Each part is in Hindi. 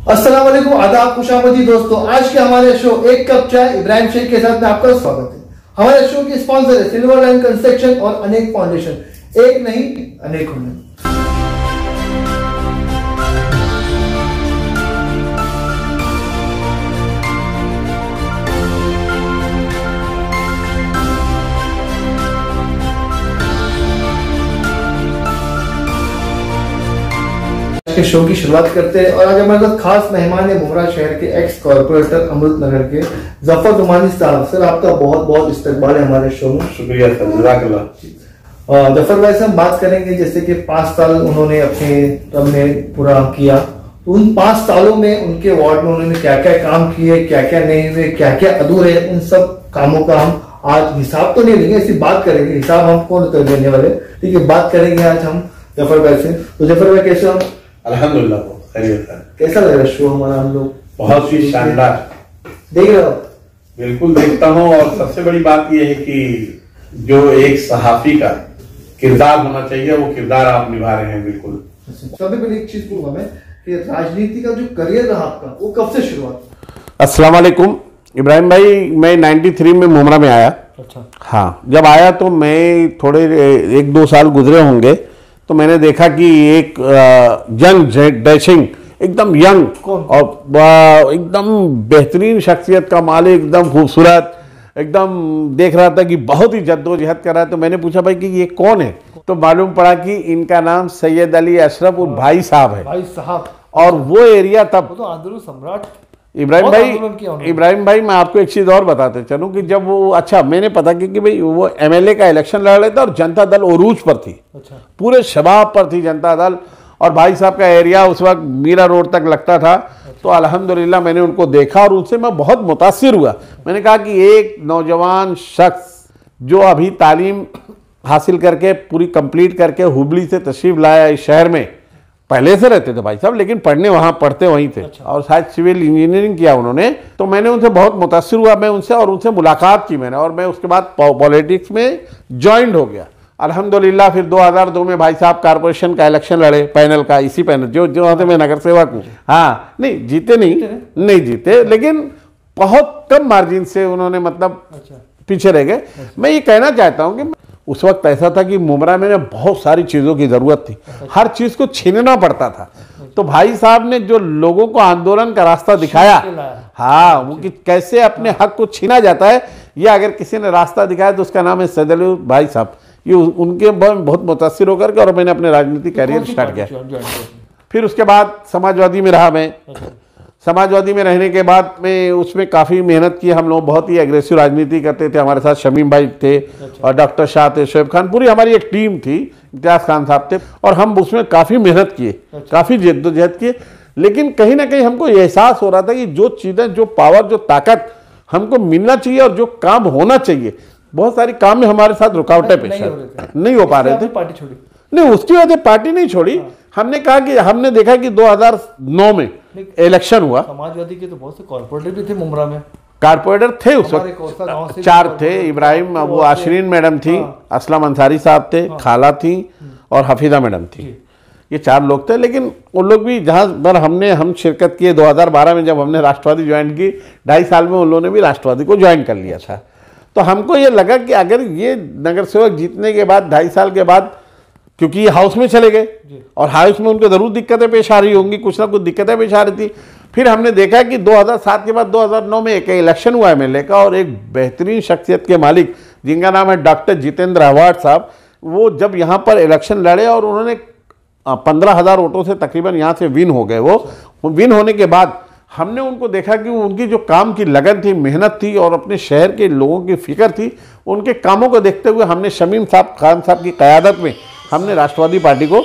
अस्सलाम वालेकुम, आदाब, खुशामदी दोस्तों। आज के हमारे शो एक कप चाय इब्राहिम शेख के साथ में आपका स्वागत है। हमारे शो की स्पॉन्सर है सिल्वर लाइन कंस्ट्रक्शन और अनेक फाउंडेशन। एक नहीं अनेक होने। के शो की शुरुआत करते हैं और आज हमारे साथ खास मेहमान है मुमरा शहर के एक्स कॉर्पोरेटर अमृत नगर के जफर रुमानी साहब। सर आपका बहुत बहुत इस्तकबाल है हमारे शो में। शुक्रिया सर, जज़ाकल्लाह। जफर भाई से हम बात करेंगे जैसे कि 5 साल उन्होंने अपने टर्म में पूरा किया, तो उन 5 सालों में उनके वार्ड में उन्होंने क्या क्या काम किए, क्या क्या नहीं हुए, क्या क्या अधूरे, उन सब कामों का हम आज हिसाब तो नहीं लेंगे, ऐसी बात करेंगे। हिसाब हम कौन कर देने वाले, ठीक है। बात करेंगे आज हम जफर भाई से। तो जफर भाई कैसे हो? अल्हम्दुलिल्लाह खैरियत है। कैसा लग रहा है शो हमारा? हम लोग बहुत ही शानदार देख रहे हो? बिल्कुल देखता हूँ। और सबसे बड़ी बात यह है कि जो एक सहाफी का किरदार होना चाहिए वो किरदार आप निभा रहे हैं। बिल्कुल। सबसे पहले एक चीज पूछूंगा मैं कि राजनीति का जो करियर रहा आपका वो कब से शुरुआत? अस्सलाम वालेकुम इब्राहिम भाई, मैं 93 में मुमरा में आया। अच्छा। हाँ, जब आया तो मैं थोड़े 1-2 साल गुजरे होंगे तो मैंने देखा कि एक यंग डैशिंग एकदम यंग और एकदम बेहतरीन शख्सियत का मालिक, एकदम खूबसूरत, एकदम देख रहा था कि बहुत ही जद्दोजहद कर रहा है। तो मैंने पूछा भाई कि ये कौन है, तो मालूम पड़ा कि इनका नाम सैयद अली अशरफ और भाई साहब है। भाई साहब। और वो एरिया तब तो आंदोलन सम्राट इब्राहिम भाई मैं आपको एक चीज़ और बताते चलूं कि जब वो, अच्छा मैंने पता कि भाई वो एमएलए का इलेक्शन लड़ रहे थे और जनता दल उरूज पर थी। अच्छा। पूरे शबाब पर थी जनता दल, और भाई साहब का एरिया उस वक्त मीरा रोड तक लगता था। अच्छा। तो अल्हम्दुलिल्लाह मैंने उनको देखा और उनसे मैं बहुत मुतासिर हुआ। मैंने कहा कि एक नौजवान शख्स जो अभी तालीम हासिल करके पूरी कंप्लीट करके हुबली से तशरीफ लाया इस शहर में, पहले से रहते थे भाई साहब लेकिन पढ़ते वहीं थे। अच्छा। और शायद सिविल इंजीनियरिंग किया उन्होंने। तो मैंने उनसे बहुत मुतासिर हुआ मैं उनसे, और उनसे मुलाकात की मैंने, और मैं उसके बाद पॉलिटिक्स में ज्वाइन हो गया अल्हम्दुलिल्लाह। फिर 2002 में भाई साहब कारपोरेशन का इलेक्शन लड़े, पैनल का, इसी पैनल जो वहाँ से मैं नगर सेवक हूँ। हाँ, नहीं जीते नहीं जीते, लेकिन बहुत कम मार्जिन से उन्होंने मतलब पीछे रह गए। मैं ये कहना चाहता हूँ कि उस वक्त ऐसा था कि मुमरा में बहुत सारी चीज़ों की ज़रूरत थी, हर चीज़ को छीनना पड़ता था। तो भाई साहब ने जो लोगों को आंदोलन का रास्ता दिखाया, हाँ, वो कि कैसे अपने हक को छीना जाता है, ये अगर किसी ने रास्ता दिखाया तो उसका नाम है सैयद अली भाई साहब। ये उनके बहुत मुतासिर होकर के और मैंने अपने राजनीतिक कैरियर स्टार्ट किया। फिर उसके बाद समाजवादी में रहा मैं। समाजवादी में रहने के बाद में उसमें काफ़ी मेहनत की हम लोग, बहुत ही एग्रेसिव राजनीति करते थे। हमारे साथ शमीम भाई थे। अच्छा। और डॉक्टर शाह थे, शोएब खान, पूरी हमारी एक टीम थी, इम्तियाज़ खान साहब थे, और हम उसमें काफ़ी मेहनत किए। अच्छा। काफ़ी जद्दोजहद किए, लेकिन कहीं ना कहीं हमको एहसास हो रहा था कि जो चीज़ें, जो पावर, जो ताकत हमको मिलना चाहिए और जो काम होना चाहिए, बहुत सारी काम में हमारे साथ रुकावटें पेश नहीं हो पा रहे थे। पार्टी छोड़ी? नहीं, उसकी वजह से पार्टी नहीं छोड़ी। हमने कहा कि हमने देखा कि 2009 में इलेक्शन हुआ। समाजवादी के तो बहुत से कॉर्पोरेटर भी थे मुमरा में। कॉर्पोरेटर थे उस वक्त 4 थे। इब्राहिम, वो आशरीन मैडम थी, असलम अंसारी साहब थे, खाला थी और हफीजा मैडम थी। ये 4 लोग थे। लेकिन उन लोग भी जहाँ पर हम शिरकत किए 2012 में, जब हमने राष्ट्रवादी ज्वाइन की, 2.5 साल में उन लोगों ने भी राष्ट्रवादी को ज्वाइन कर लिया था। तो हमको ये लगा कि अगर ये नगर सेवक जीतने के बाद 2.5 साल के बाद, क्योंकि ये हाउस में चले गए और हाउस में उनको ज़रूर दिक्कतें पेश आ रही होंगी, कुछ ना कुछ दिक्कतें पेश आ रही थी। फिर हमने देखा कि 2007 के बाद 2009 में एक इलेक्शन हुआ एमएलए का, और एक बेहतरीन शख्सियत के मालिक जिनका नाम है डॉक्टर जितेंद्र अवार्ड साहब, वो जब यहाँ पर इलेक्शन लड़े और उन्होंने 15,000 वोटों से तकरीबन यहाँ से विन हो गए। वो विन होने के बाद हमने उनको देखा कि उनकी जो काम की लगन थी, मेहनत थी, और अपने शहर के लोगों की फिक्र थी, उनके कामों को देखते हुए हमने शमीम खान साहब की क़यादत में हमने राष्ट्रवादी पार्टी को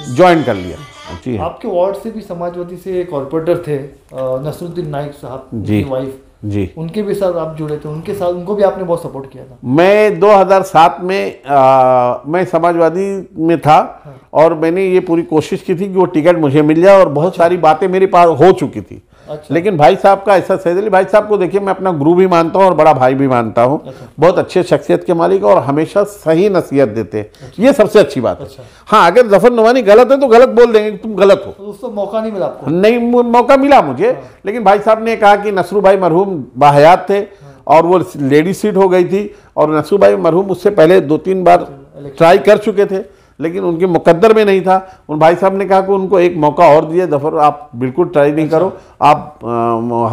ज्वाइन कर लिया। जी। आपके वार्ड से भी समाजवादी से कॉर्पोरेटर थे नसरुद्दीन नाइक साहब, जी, वाइफ जी, उनके भी साथ आप जुड़े थे, उनके साथ उनको भी आपने बहुत सपोर्ट किया था। मैं 2007 में मैं समाजवादी में था। हाँ। और मैंने ये पूरी कोशिश की थी कि वो टिकट मुझे मिल जाए, और बहुत सारी बातें मेरे पास हो चुकी थी। अच्छा। लेकिन भाई साहब का ऐसा सैद अली भाई साहब को देखिए, मैं अपना गुरु भी मानता हूँ और बड़ा भाई भी मानता हूँ। अच्छा। बहुत अच्छे शख्सियत के मालिक और हमेशा सही नसीहत देते हैं। अच्छा। ये सबसे अच्छी बात है। अच्छा। हाँ, अगर जफर नुमानी गलत है तो गलत बोल देंगे कि तुम गलत हो, तो उसको मौका नहीं मिला आपको? नहीं, मौका मिला मुझे। लेकिन भाई साहब ने कहा कि नसरू भाई मरहूम बाहयात थे और वो लेडी सीट हो गई थी और नसरू भाई मरहूम उससे पहले 2-3 बार ट्राई कर चुके थे, लेकिन उनके मुकद्दर में नहीं था। उन भाई साहब ने कहा कि उनको एक मौका और दिए, जफर आप बिल्कुल ट्राई नहीं करो, आप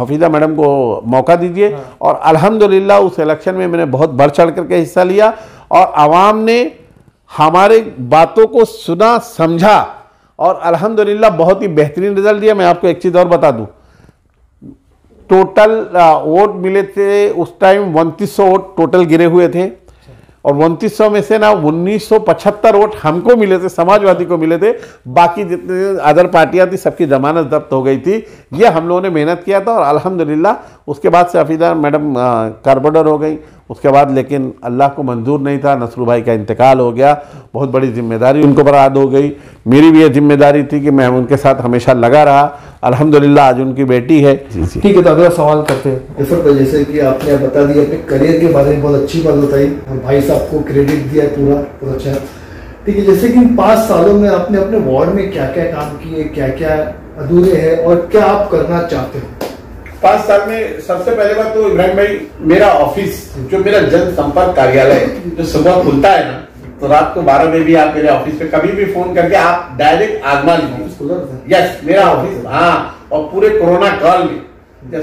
हफीज़ा मैडम को मौका दीजिए। और अल्हम्दुलिल्लाह उस इलेक्शन में मैंने बहुत बढ़ चढ़ करके हिस्सा लिया और आवाम ने हमारे बातों को सुना, समझा और अल्हम्दुलिल्लाह बहुत ही बेहतरीन रिजल्ट दिया। मैं आपको एक चीज़ और बता दूं, टोटल वोट मिले थे उस टाइम 2900 वोट टोटल गिरे हुए थे और 2900 में से ना 1975 वोट हमको मिले थे, समाजवादी को मिले थे। बाकी जितने अदर पार्टियां थी सबकी जमानत जब्त हो गई थी। ये हम लोगों ने मेहनत किया था और अल्हम्दुलिल्लाह उसके बाद से हफीज़ा मैडम कारपोरेटर हो गई। उसके बाद लेकिन अल्लाह को मंजूर नहीं था, नसरू भाई का इंतकाल हो गया, बहुत बड़ी जिम्मेदारी उनको बराद हो गई। मेरी भी ये जिम्मेदारी थी कि मैं उनके साथ हमेशा लगा रहा। अल्हम्दुलिल्लाह आज उनकी बेटी है। ठीक है, तो अगला सवाल करते हैं। जफर, जैसे कि आपने बता दिया अपने करियर के बारे में, बहुत अच्छी बात बताई और भाई साहब को क्रेडिट दिया पूरा बहुत अच्छा। ठीक है, जैसे कि 5 सालों में आपने अपने वार्ड में क्या क्या काम किए, क्या क्या अधूरे हैं और क्या आप करना चाहते हो? 5 साल में सबसे पहले बात तो इब्राहिम भाई, मेरा ऑफिस जो मेरा जनसंपर्क कार्यालय जो सुबह खुलता है ना, तो रात को 12 बजे भी आप मेरे ऑफिस पे कभी भी फोन करके आप डायरेक्ट आजमा लीजिए। यस, मेरा ऑफिस, हाँ। और पूरे कोरोना काल में जब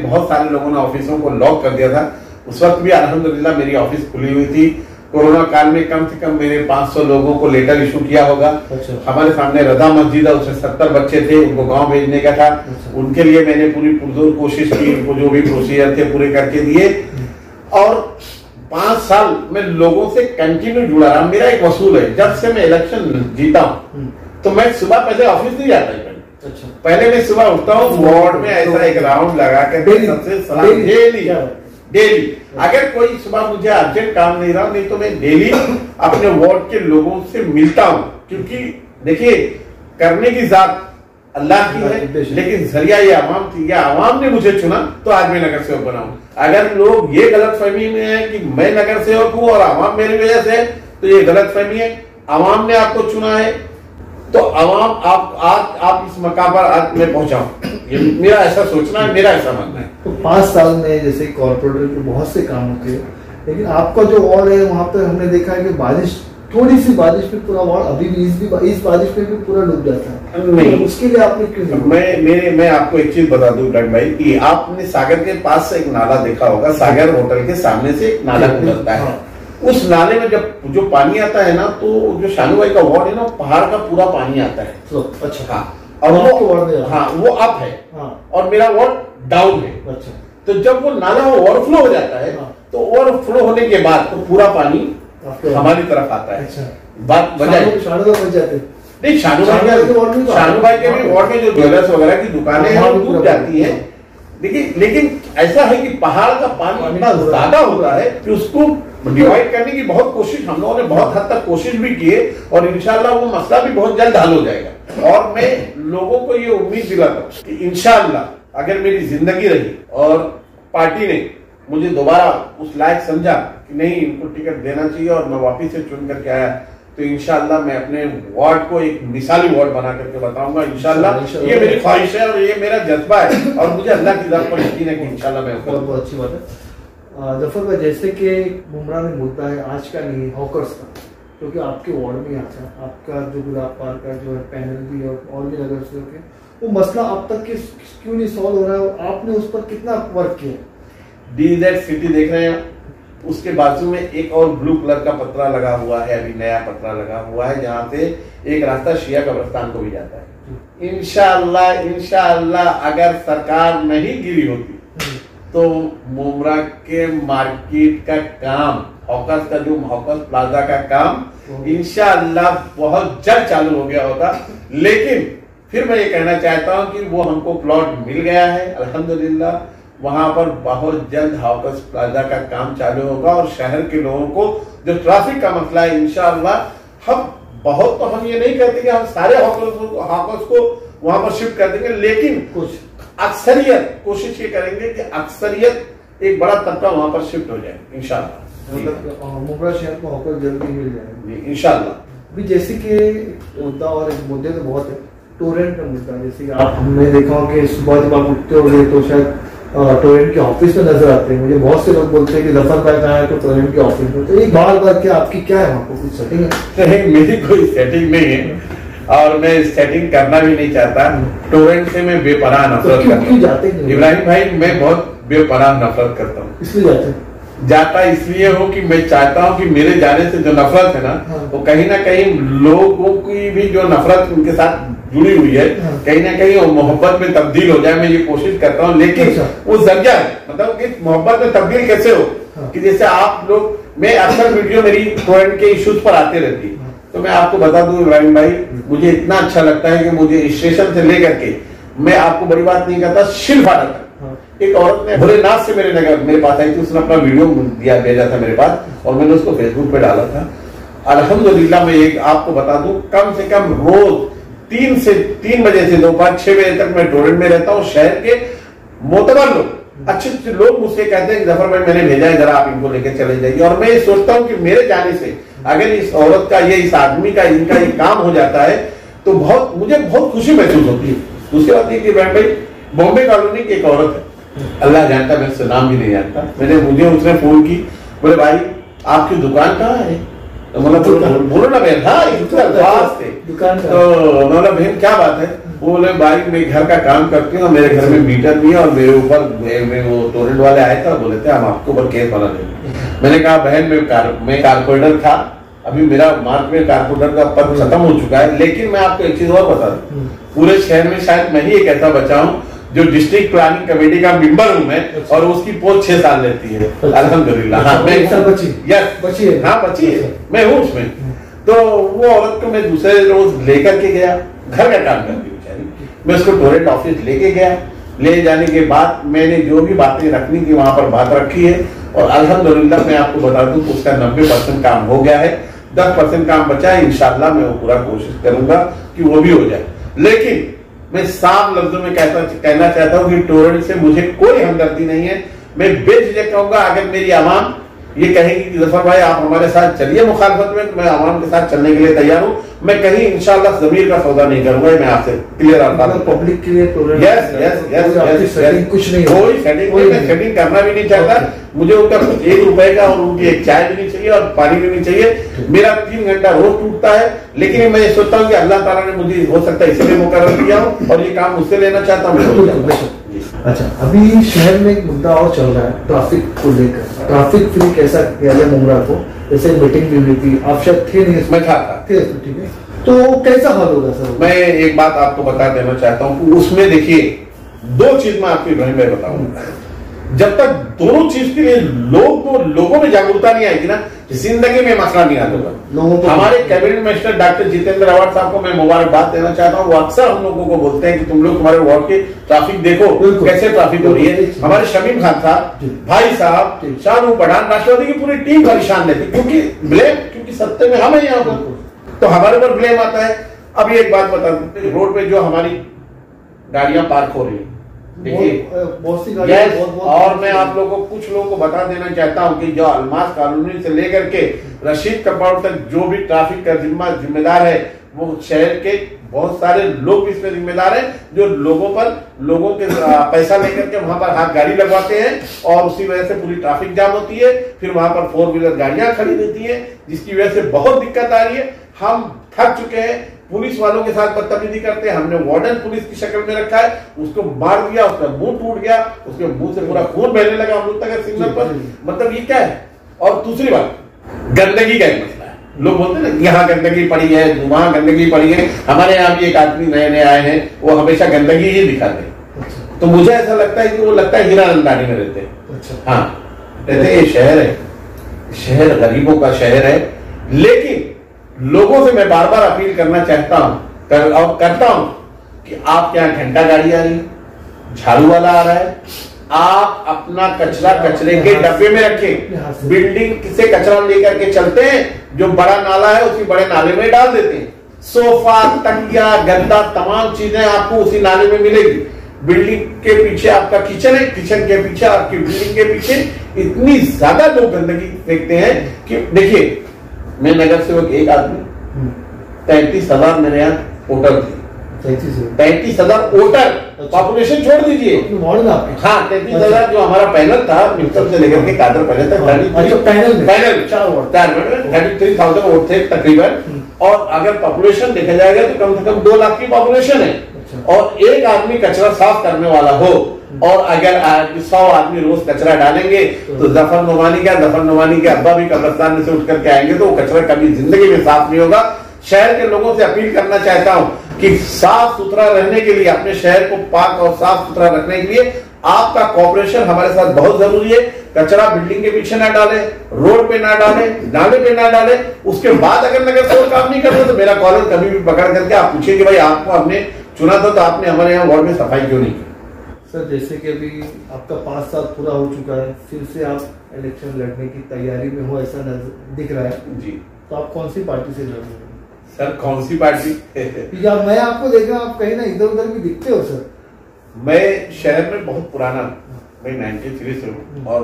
बहुत सारे लोगों ने ऑफिसों को लॉक कर दिया था, उस वक्त भी अल्हम्दुलिल्लाह मेरी ऑफिस खुली हुई थी। कोरोना काल में कम से कम मेरे 500 लोगों को लेटर इशू किया होगा। अच्छा। हमारे सामने रजा मस्जिद है, उसमें 70 बच्चे थे, उनको गांव भेजने का था। अच्छा। उनके लिए मैंने पूरी पुरजोर कोशिश की, उनको जो भी प्रोसीजर थे पूरे करके दिए और 5 साल में लोगों से कंटिन्यू जुड़ा रहा। मेरा एक वसूल है, जब से मैं इलेक्शन जीता हूँ तो मैं सुबह पहले ऑफिस नहीं जाता। अच्छा। पहले मैं सुबह उठता हूँ, वार्ड में ऐसा एक राउंड लगा कर सबसे सलाम डेली। अगर कोई सुबह मुझे अर्जेंट काम नहीं रहा, नहीं तो मैं डेली अपने वार्ड के लोगों से मिलता हूँ। क्योंकि देखिए, करने की जात अल्लाह की है, लेकिन जरिया ये आवाम थी, या आवाम ने मुझे चुना तो आज मैं नगर सेवक बना हूं। अगर लोग ये गलत फहमी में है कि मैं नगर सेवक हूं और आवाम मेरी वजह से है, तो ये गलत फहमी है। आवाम ने आपको चुना है तो आवाम आप इस मकाम पर आज मैं पहुंचाऊं, ये मेरा ऐसा सोचना है, मेरा ऐसा मानना है। तो 5 साल में जैसे कॉर्पोरेटर के बहुत से काम होते हैं, लेकिन आपका जो वार्ड है वहां पर हमने देखा है कि बारिश, थोड़ी सी बारिश में पूरा वार्ड, अभी भी इस बारिश में भी पूरा डूब जाता है। नहीं, तो उसके लिए आपने क्यों? मैं आपको एक चीज बता दूं इब्राहिम भाई कि आपने सागर के पास से एक नाला देखा होगा, सागर होटल के सामने से एक नाला गुजरता है। उस नाले में जब जो पानी आता है ना, तो जो शानू भाई का वार्ड है ना, पहाड़ का पूरा पानी आता है। तो अच्छा, हाँ, और वो अप है और मेरा वार्ड डाउन है। अच्छा, तो जब वो नाला ओवरफ्लो हो जाता है, तो ओवरफ्लो होने के बाद तो पूरा पानी हमारी तरफ आता है। अच्छा, बात बजाय शानू भाई बच जाते नहीं, शानू भाई के भी वार्ड में जो ज्वेलर्स वगैरह की दुकानें हैं वो डूब जाती है। देखिए, लेकिन ऐसा है कि पहाड़ का पानी इतना ज्यादा होता है कि उसको डिवाइड करने की बहुत कोशिश हम लोगों ने बहुत हद तक कोशिश भी की है और इंशाल्लाह वो मसला भी बहुत जल्द हल हो जाएगा। और मैं लोगों को ये उम्मीद दिलाता हूँ कि इंशाल्लाह अगर मेरी जिंदगी रही और पार्टी ने मुझे दोबारा उस लायक समझा कि नहीं, इनको टिकट देना चाहिए और मैं वापिस से चुन करके आया, तो इंशाल्लाह मैं अपने वार्ड को एक मिसाली वार्ड बना करके बताऊंगा। इंशाल्लाह ये मेरी ख्वाहिश है और ये मेरा जज्बा है और मुझे अल्लाह की जात पर यकीन है कि इंशाल्लाह मैं बहुत अच्छी बात है। जफर भाई, जैसे कि बुमराह ने मुद्दा है आज का नहीं, हॉकर्स का, क्योंकि आपके वार्ड में आता है, आपका जो गुलाब पार्क का जो है पैनल भी और भी नगर से होके वो मसला अब तक क्यों नहीं सॉल्व हो रहा है और आपने उस पर कितना वर्क किया? DZ सिटी देख रहे हैं, उसके बाजू में एक और ब्लू कलर का पतरा लगा हुआ है, अभी नया पतरा लगा हुआ है, जहाँ से एक रास्ता शिया कब्रिस्तान को भी जाता है। इंशाअल्लाह अगर सरकार नहीं गिरी होती तो मुमरा के मार्केट का काम, हॉकर्स का जो हॉकर्स प्लाजा का काम इंशाअल्लाह बहुत जल्द चालू हो गया होता। लेकिन फिर मैं ये कहना चाहता हूँ कि वो हमको प्लॉट मिल गया है अल्हम्दुलिल्लाह, वहां पर बहुत जल्द हॉकर्स प्लाजा का काम चालू होगा और शहर के लोगों को जो ट्रैफिक का मसला है इंशाअल्लाह हम ये नहीं कहते कि हम सारे हॉकर्स को वहां पर शिफ्ट कर देंगे, लेकिन अक्सरियत कोशिश ये करेंगे कि अक्सरियत एक बड़ा तबका वहां पर शिफ्ट हो जाए इंशाल्लाह। मतलब मुंब्रा शहर को होकर जल्दी मिल जाए इंशाल्लाह। भी जैसे कि मुद्दा और एक मुद्दे तो बहुत है, टोरेंट का मुद्दा। जैसे आप हमने देखा हो कि सुबह जब आप उठते हो तो शायद टोरेंट के ऑफिस में नजर आते हैं। मुझे बहुत से लोग बोलते हैं कि जफर भाई कहाँ है, तो टोरेंट के ऑफिस में। तो एक बार क्या आपकी क्या है वहाँ पर कुछ सेटिंग है? नहीं, मेरी कोई सेटिंग नहीं है और मैं सेटिंग करना भी नहीं चाहता। टोरेंट से मैं बेपनाह नफरत करता हूँ इब्राहिम भाई, मैं बहुत बेपनाह नफरत करता हूँ। इसलिए जाता इसलिए हो कि मैं चाहता हूं कि मेरे जाने से जो नफरत है ना, वो कहीं ना कहीं लोगों की भी जो नफरत उनके साथ जुड़ी हुई है, कहीं ना कहीं वो मोहब्बत में तब्दील हो जाए। मैं ये कोशिश करता हूं, लेकिन वो जरिया है। मतलब कि मोहब्बत में तब्दील कैसे हो कि जैसे आप लोग, मैं अक्सर वीडियो मेरी टोरेंट के इश्यूज पर आते रहती है, तो मैं आपको बता दूं इब्राहिम भाई, मुझे इतना अच्छा लगता है कि मुझे स्टेशन से लेकर के, मैं आपको बड़ी बात नहीं कहता, शिल फाड़ा था। एक औरत ने भोलेनाथ से मेरे पास आई थी, उसने अपना वीडियो भेजा था मेरे पास और मैंने उसको फेसबुक पे डाला था। अल्हम्दुलिल्लाह मैं एक आपको बता दूं, कम से कम रोज 3 बजे से दोपहर 6 बजे तक मैं टोरेंट में रहता हूँ। शहर के मोतबर लोग, अच्छे अच्छे लोग मुझसे कहते हैं कि जफर भाई मैंने भेजा है, जरा आप इनको लेकर चले जाइए। और मैं ये सोचता हूँ कि मेरे जाने से अगर इस औरत का, ये इस आदमी का, इनका ये काम हो जाता है तो मुझे बहुत खुशी महसूस होती है। दूसरी बात ये कि इब्राहिम भाई, बॉम्बे कॉलोनी की एक औरत है, अल्लाह जानता, मैं उससे नाम भी नहीं जानता, मुझे उसने फोन की, बोले भाई आपकी दुकान कहाँ है? तो मतलब बोलो ना बहन, हाँ अल्फाज थे दुकान। तो मतलब बहन क्या बात है? वो बोले भाई मैं घर का काम करती हूँ, मेरे घर में मीटर नहीं है और मेरे ऊपर वो टोरेंट वाले आए थे, बोले थे हम आपके ऊपर केस बना देंगे। मैंने कहा बहन मैं कारपोरेटर था, अभी मेरा मार्च में कारपोरेटर का पद खत्म हो चुका है, लेकिन मैं आपको एक चीज और बता दूं, पूरे शहर में शायद मैं ही एक ऐसा बचा हूँ जो डिस्ट्रिक्ट प्लानिंग कमेटी का मेंबर हूँ मैं, और उसकी पोस्ट 6 साल लेती है अल्हम्दुलिल्लाह। हाँ मैं बची है, मैं हूँ उसमें। तो वो औरत को मैं दूसरे रोज लेकर के गया, घर का काम करती हूँ बेचारी, मैं उसको टोरेंट ऑफिस लेके गया। ले जाने के बाद मैंने जो भी बातें रखनी थी वहां पर बात रखी है, और अल्हम्दुलिल्लाह मैं आपको बता दूं उसका 90% काम हो गया है, 10% काम बचा है। इंशाल्लाह मैं वो पूरा कोशिश करूंगा कि वो भी हो जाए। लेकिन मैं साफ लफ्जों में कहना चाहता हूं कि टोरेंट से मुझे कोई हमदर्दी नहीं है। मैं बेझिझक कहूंगा, अगर मेरी आवाम ये कहेगी कि जफर भाई आप हमारे साथ चलिए मुखालफत में, तो मैं आवाम के साथ चलने के लिए तैयार हूं। मैं कहीं इंशाल्लाह ज़मीर का सौदा नहीं करूंगा, मैं आपसे क्लियर पब्लिक के लिए कुछ नहीं, कोई सेटिंग करना भी नहीं चाहता। मुझे उनका 1 रुपए का और उनकी एक चाय भी नहीं चाहिए और पानी भी नहीं चाहिए। मेरा 3 घंटा रोज टूटता है, लेकिन मैं ये सोचता हूँ कि अल्लाह ताला ने मुझे हो सकता है इसलिए मुकर्रर किया हूँ और ये काम मुझसे लेना चाहता हूँ। अच्छा, अभी शहर में एक मुद्दा और चल रहा है ट्रैफिक को लेकर, ट्रैफिक फ्री कैसा किया जाए मुंब्रा को। जैसे मीटिंग भी हुई थी, आप शायद थे नहीं, मैं था, ठीक है, तो कैसा हाल होगा सर? मैं एक बात आपको बता देना चाहता हूँ, उसमें देखिए 2 चीज मैं आपको इब्राहिम भाई बताऊंगा। जब तक दोनों चीज के लिए लोगों में जागरूकता नहीं आएगी ना, जिंदगी में मसला नहीं आता होगा। हमारे cabinet minister doctor Jitendra award साहब को मैं मुबारकबाद देना चाहता हूँ। वो अक्सर हम लोगों को बोलते हैं कि तुम लोग तुम्हारे वार्ड की ट्रैफिक देखो कैसे ट्रैफिक हो रही है। हमारे शमीम खान साहब, भाई साहब, शाहरुख पठान, राष्ट्रवादी की पूरी टीम परेशान रहती, क्योंकि सत्ते में हम है यहाँ पर, तो हमारे ऊपर ब्लेम आता है। अब ये एक बात बता दूं, रोड पे जो हमारी गाड़ियां पार्क हो रही है, देखिए बहुत सी गाड़ियां, और मैं आप लोगों को कुछ लोगों को बता देना चाहता हूं कि जो अलमास कॉलोनी से लेकर के रशीद कंपाउंड तक जो भी ट्रैफिक का जिम्मेदार है, वो शहर के बहुत सारे लोग इसमें जिम्मेदार हैं, जो लोगों के पैसा लेकर के वहां पर हाथ गाड़ी लगवाते हैं और उसी वजह से पूरी ट्रैफिक जाम होती है। फिर वहां पर 4 व्हीलर गाड़ियां खड़ी रहती है, जिसकी वजह से बहुत दिक्कत आ रही है। हम थक चुके हैं, पुलिस वालों के साथ बदतमीजी करते हैं। हमने वार्डन पुलिस की शक्ल में रखा है, उसको मार दिया, उसका मुंह टूट गया, उसके मुंह से पूरा खून बहने लगा अमृतनगर सिग्नल पर। मतलब ये क्या है? और दूसरी बात, गंदगी का एक मसला है। लोग बोलते हैं ना यहाँ गंदगी पड़ी है, वहां गंदगी पड़ी है। हमारे यहाँ भी एक आदमी नए आए हैं, वो हमेशा गंदगी ही दिखाते हैं। तो मुझे ऐसा लगता है कि वो लगता है हीरा नंदानी में रहते हैं। हाँ, कहते ये शहर है, शहर गरीबों का शहर है। लेकिन लोगों से मैं बार बार अपील करना चाहता हूं और करता हूं कि आपके यहाँ घंटा गाड़ी आ रही है, झाड़ू वाला आ रहा है, आप अपना कचरा कचरे के डब्बे में रखें। बिल्डिंग से कचरा लेकर के चलते हैं, जो बड़ा नाला है उसी बड़े नाले में डाल देते हैं। सोफा, तकिया, गद्दा, तमाम चीजें आपको उसी नाले में मिलेगी। बिल्डिंग के पीछे आपका किचन है, किचन के पीछे आपकी बिल्डिंग के पीछे इतनी ज्यादा लोग गंदगी फेंकते हैं कि देखिए, मैं नगर सेवक एक आदमी, 33,000 मेरे यहाँ वोटर थे, 33,000 वोटर, पॉपुलेशन छोड़ दीजिए। हाँ, 33,000 जो हमारा पैनल था मित्तल से लेकर के कादर पहले तक, पैनल 33,000 वोट थे तकरीबन। और अगर पॉपुलेशन देखा जाएगा तो कम से कम 2 लाख की पॉपुलेशन है। और एक आदमी कचरा साफ करने वाला हो, और अगर 100 आदमी रोज कचरा डालेंगे तो जफर नुमानी के अब्बा भी कब्रिस्तान में से उठ करके आएंगे तो वो कचरा कभी जिंदगी में साफ नहीं होगा। शहर के लोगों से अपील करना चाहता हूं कि साफ सुथरा रहने के लिए, अपने शहर को पाक और साफ सुथरा रखने के लिए आपका कॉपरेशन हमारे साथ बहुत जरूरी है। कचरा बिल्डिंग के पीछे ना डाले, रोड पे ना डाले, नाले पे ना डाले। उसके बाद अगर नगर सेवक काम नहीं करते तो मेरा कॉलेज कभी भी पकड़ करके आप पूछिए कि भाई आपको हमने चुना था तो आपने हमारे यहाँ वार्ड में सफाई क्यों नहीं की। सर, जैसे कि अभी आपका 5 साल पूरा हो चुका है, फिर से आप इलेक्शन लड़ने की तैयारी में हो ऐसा दिख रहा है जी, तो आप कौन सी पार्टी से लड़ रहे हैं? सर कौन सी पार्टी? मैं आपको देख रहा हूँ, आप कहीं ना इधर उधर भी दिखते हो सर। मैं शहर में बहुत पुराना, मैं 93 से हूँ, और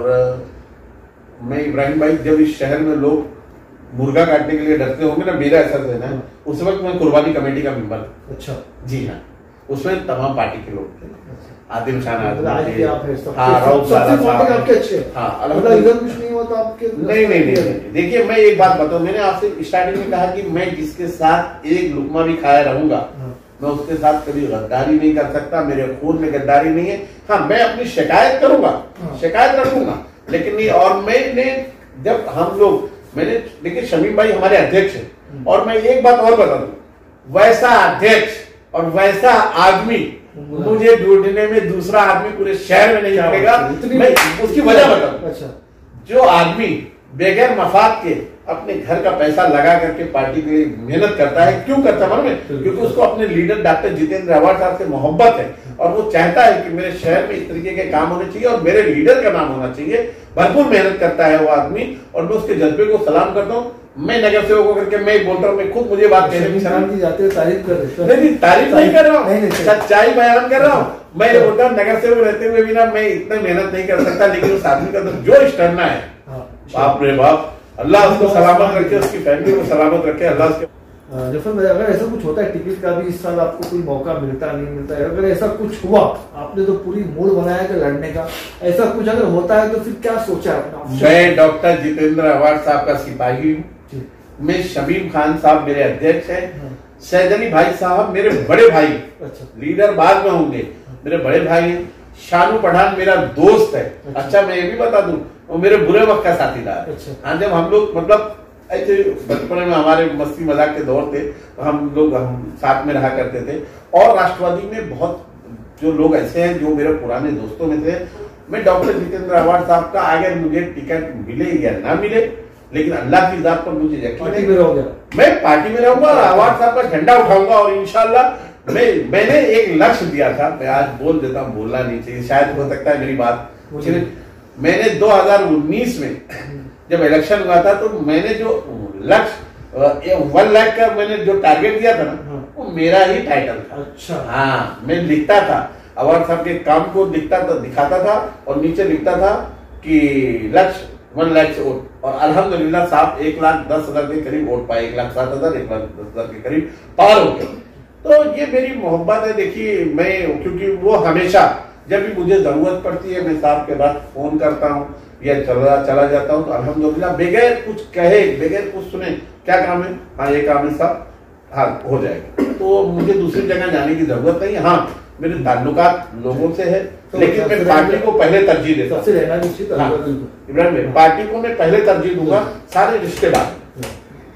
मैं इब्राहिम भाई, जब इस शहर में लोग मुर्गा काटने के लिए डरते होंगे ना, मेरा ऐसा रहना है, उस वक्त मैं कुर्बानी कमेटी का मेंबर। अच्छा। जी हाँ, उसमें तमाम पार्टी के लोग थे, आदिम शाह, आपके अच्छे नहीं, देखिए मैं एक बात बताऊं, मैंने आपसे स्टार्टिंग में कहा कि मैं जिसके साथ एक लुकमा भी खाया रहूंगा, मैं उसके साथ कभी गद्दारी नहीं कर सकता, मेरे खून में गद्दारी नहीं है। हाँ, मैं अपनी शिकायत करूंगा, शिकायत रखूंगा, लेकिन नहीं। और मैंने जब हम लोग, मैंने देखिए शमीम भाई हमारे अध्यक्ष है, और मैं एक बात और बता दूं, वैसा अध्यक्ष और वैसा आदमी मुझे ढूंढने में दूसरा आदमी पूरे शहर में नहीं मिलेगा। मैं उसकी वजह बताऊं। अच्छा। जो आदमी बगैर मफाद के अपने घर का पैसा लगा करके पार्टी के लिए मेहनत करता है, क्यों करता है मालूम है? क्योंकि उसको अपने लीडर डॉक्टर जितेंद्र अवार्ड साहब से मोहब्बत है, और वो चाहता है कि मेरे शहर में इस तरीके के काम होने चाहिए और मेरे लीडर का नाम होना चाहिए। भरपूर मेहनत करता है वो आदमी, और मैं उसके जज्बे को सलाम करता हूँ। मैं नगर सेवक होकर के मैं बोलता हूँ, मैं खुद मुझे बात कहने की सलाम की जाती है, तारीफ कर रहे हैं। नहीं, तारीफ नहीं कर रहा हूँ, सच्चाई बयान कर रहा हूँ। मैं ये बोलता हूँ नगर सेवक रहते हुए भी ना मैं इतना मेहनत नहीं कर सकता, लेकिन उस आदमी का तो जो स्टरना है, बाप रे बाप, अल्लाह उसको सलामत रखे, उसकी फैमिली को सलामत रखे, अल्लाह उसके। जफर भाई, अगर ऐसा कुछ होता है, टिकट का भी इस साल आपको कोई मौका मिलता नहीं मिलता है, अगर ऐसा कुछ हुआ, आपने तो पूरी मूड बनाया कि लड़ने का, ऐसा कुछ अगर होता है तो फिर क्या सोचा अपना? मैं डॉक्टर जितेंद्र अवार्ड साहब का सिपाही हूँ, मैं शमीम खान साहब मेरे अध्यक्ष है, सैद अली भाई साहब मेरे बड़े भाई, अच्छा, लीडर बाद में होंगे, मेरे बड़े भाई हैं। शानू पठान मेरा दोस्त है। अच्छा, मैं ये भी बता दूं, वो मेरे बुरे वक्त का साथीदार है। अच्छा। हाँ, जब हम लोग मतलब ऐसे बचपन में हमारे मस्ती मजाक के दौर थे, तो हम लोग साथ में रहा करते थे। और राष्ट्रवादी में बहुत जो लोग ऐसे हैं जो मेरे पुराने दोस्तों में थे। मैं डॉक्टर जितेंद्र अवार्ड साहब का, अगर मुझे टिकट मिले या ना मिले, लेकिन अल्लाह की जात पर मुझे यकीन है, मैं पार्टी में रहूंगा और अवार्ड साहब का झंडा उठाऊंगा। और इंशाल्लाह मैंने एक लक्ष्य दिया था, मैं आज बोल देता हूँ, बोलना नहीं चाहिए, शायद हो सकता है मेरी बात, मैंने 2019 में जब इलेक्शन हुआ था तो मैंने जो लक्ष्य 1 लाख का मैंने जो टारगेट दिया था ना, वो मेरा ही टाइटल था। अच्छा। हाँ, मैं लिखता था अवार्ड साहब के काम को, लिखता था, दिखाता था, और नीचे लिखता था कि लक्ष्य 1 लाख से वोट, और अल्हम्दुलिल्लाह साहब 1,10,000 के करीब वोट पाए, 1,07,000, 1,10,000 के करीब पार हो गए। तो ये मेरी मोहब्बत है। देखिए मैं, क्योंकि वो हमेशा जब भी मुझे जरूरत पड़ती है, मैं साहब के बाद फोन करता हूँ या चला जाता हूँ, तो अल्हम्दुलिल्लाह बगैर कुछ कहे, बगैर कुछ सुने, क्या काम है, हाँ ये काम है साहब, हाँ हो जाएगा। तो मुझे दूसरी जगह जाने की जरूरत नहीं है। हाँ, मेरे ताल्लुकात लोगों से है, लेकिन मैं पार्टी को पहले तरजीह देता हूँ। इब्राहिम भाई, पार्टी को मैं पहले तरजीह दूंगा, सारे रिश्तेदार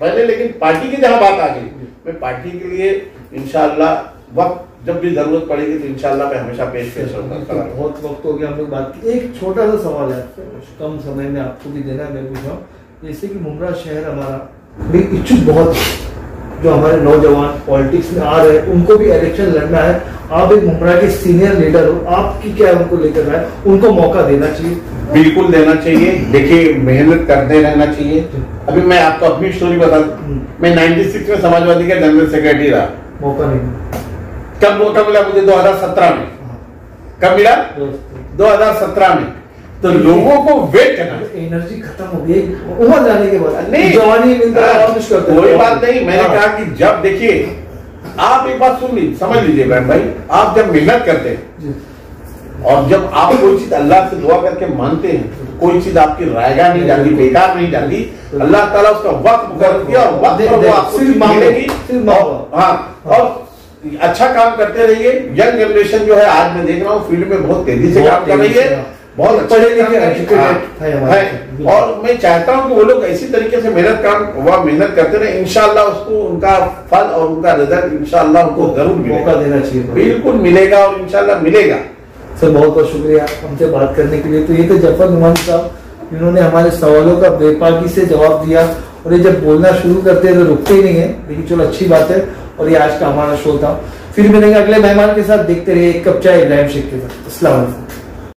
पहले, लेकिन पार्टी की जहां बात आ गई, मैं पार्टी के लिए इंशाअल्लाह वक्त जब भी जरूरत पड़ेगी तो इंशाअल्लाह मैं हमेशा पेश रहूंगा। बहुत वक्त हो गया हम लोग बात की। एक छोटा सा सवाल है, कम समय में आपको भी देना, मैं पूछ रहा हूँ, जैसे कि मुमरा शहर हमारा इच्छुक बहुत, जो हमारे नौजवान पॉलिटिक्स में आ रहे हैं, उनको भी इलेक्शन लड़ना है, आप एक मुमरा के सीनियर लीडर हो, आपकी क्या उनको लेकर राय, उनको मौका देना चाहिए? बिल्कुल देना चाहिए। देखिए, मेहनत करते रहना चाहिए। अभी मैं आपको अपनी स्टोरी बता दूं, मैं 96 में समाजवादी का जनरल सेक्रेटरी रहा, मौका नहीं। कब मौका मिला मुझे? 2017 में। कब मिला? 2017 में। तो लोगों को वेट करना, एनर्जी खत्म हो गई उम्र जाने के बाद, नहीं जवानी मिलता है कोई बात नहीं। मैंने कहा कि जब देखिए आप एक बात सुन लीजिए, समझ लीजिए बहन भाई, आप जब मेहनत करते हैं और जब आप कोई चीज अल्लाह से दुआ करके मानते हैं तो कोई चीज आपकी रायगा नहीं जाती, बेकार नहीं जाती। अल्लाह ताला उसका वक्त मुकर्रर किया और वक्त पर वो आपको मिलेगी। हाँ, और अच्छा काम करते रहिए। यंग जनरेशन जो है आज मैं देख रहा हूँ फील्ड में बहुत तेजी से काम कर रही है, बहुत पढ़े लिखे है। और मैं चाहता हूं कि वो लोग ऐसी तरीके से मेहनत करते रहे, इंशाअल्लाह उसको उनका फल और उनका रिजल्ट इंशाअल्लाह उनको जरूर मौका देना चाहिए, बिल्कुल मिलेगा और इंशाअल्लाह मिलेगा। सर बहुत बहुत शुक्रिया हमसे बात करने के लिए। तो ये तो जफर नुमान साहब, इन्होंने हमारे सवालों का बेपाकी से जवाब दिया और ये जब बोलना शुरू करते हैं तो रुकते ही नहीं है, लेकिन चलो अच्छी बात है। और ये आज का हमारा शो था, फिर मिलेंगे अगले मेहमान के साथ। देखते रहिए एक कप चाय इब्राहिम शेख के साथ। अस्सलाम वालेकुम।